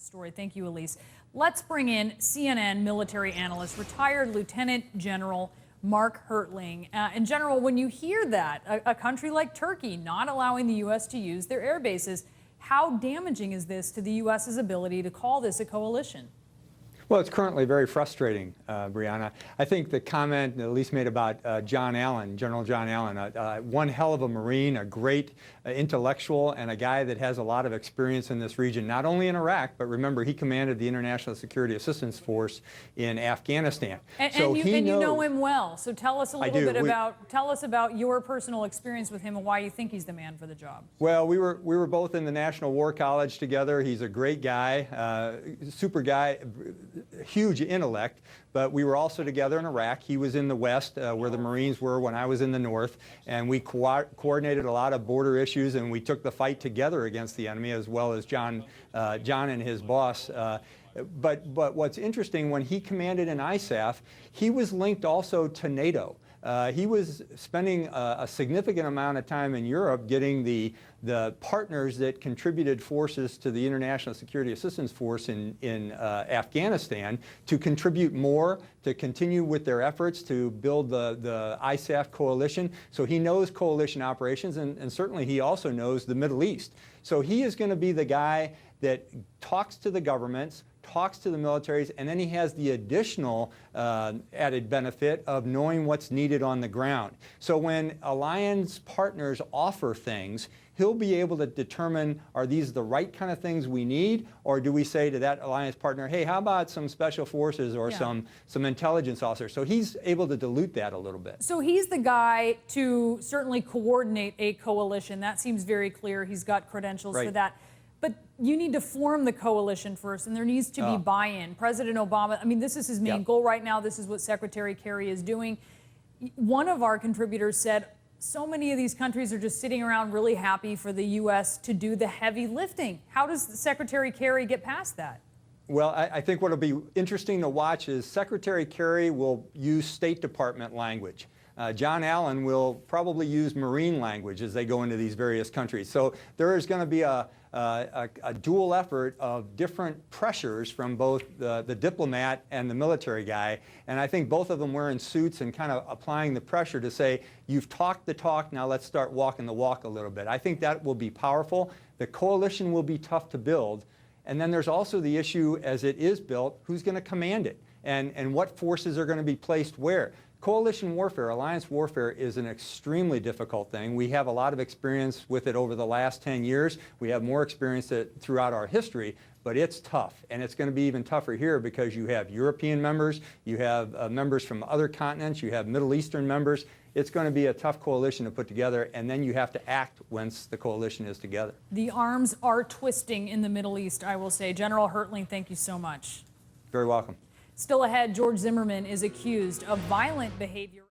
this story. Thank you, Elise. Let's bring in CNN military analyst, retired Lieutenant General Mark Hertling. And General, when you hear that, a country like Turkey not allowing the U.S. to use their air bases, how damaging is this to the U.S.'s ability to call this a coalition? Well, it's currently very frustrating, Brianna. I think the comment that Elise made about John Allen, General John Allen, one hell of a Marine, a great intellectual, and a guy that has a lot of experience in this region, not only in Iraq, but remember, he commanded the International Security Assistance Force in Afghanistan. And you know him well, so tell us a little bit about, tell us about your personal experience with him and why you think he's the man for the job. Well, we were both in the National War College together. He's a great guy, super guy, huge intellect, but we were also together in Iraq. He was in the West, where the Marines were when I was in the North, and we coordinated a lot of border issues, and we took the fight together against the enemy, as well as John and his boss. But what's interesting, when he commanded in ISAF, he was linked also to NATO. He was spending a significant amount of time in Europe getting the partners that contributed forces to the International Security Assistance Force in Afghanistan to contribute more, to continue with their efforts to build the ISAF coalition. So he knows coalition operations, and certainly he also knows the Middle East. So he is going to be the guy that talks to the governments, talks to the militaries, and then he has the additional added benefit of knowing what's needed on the ground. So when alliance partners offer things, he'll be able to determine, are these the right kind of things we need, or do we say to that alliance partner, hey, how about some special forces or some intelligence officers? So he's able to dilute that a little bit. So he's the guy to certainly coordinate a coalition. That seems very clear. He's got credentials for that. But you need to form the coalition first, and there needs to be buy-in. President Obama, I mean, this is his main goal right now. This is what Secretary Kerry is doing. One of our contributors said, so many of these countries are just sitting around really happy for the U.S. to do the heavy lifting. How does Secretary Kerry get past that? Well, I think what will be interesting to watch is Secretary Kerry will use State Department language. John Allen will probably use Marine language as they go into these various countries. So there is going to be a dual effort of different pressures from both the diplomat and the military guy. And I think both of them wearing suits and kind of applying the pressure to say, you've talked the talk, now let's start walking the walk a little bit. I think that will be powerful. The coalition will be tough to build. And then there's also the issue, as it is built, who's going to command it and what forces are going to be placed where. Coalition warfare, alliance warfare, is an extremely difficult thing. We have a lot of experience with it over the last 10 years. We have more experience throughout our history, but it's tough. And it's going to be even tougher here because you have European members, you have members from other continents, you have Middle Eastern members. It's going to be a tough coalition to put together, and then you have to act once the coalition is together. The arms are twisting in the Middle East, I will say. General Hertling, thank you so much. Very welcome. Still ahead, George Zimmerman is accused of violent behavior.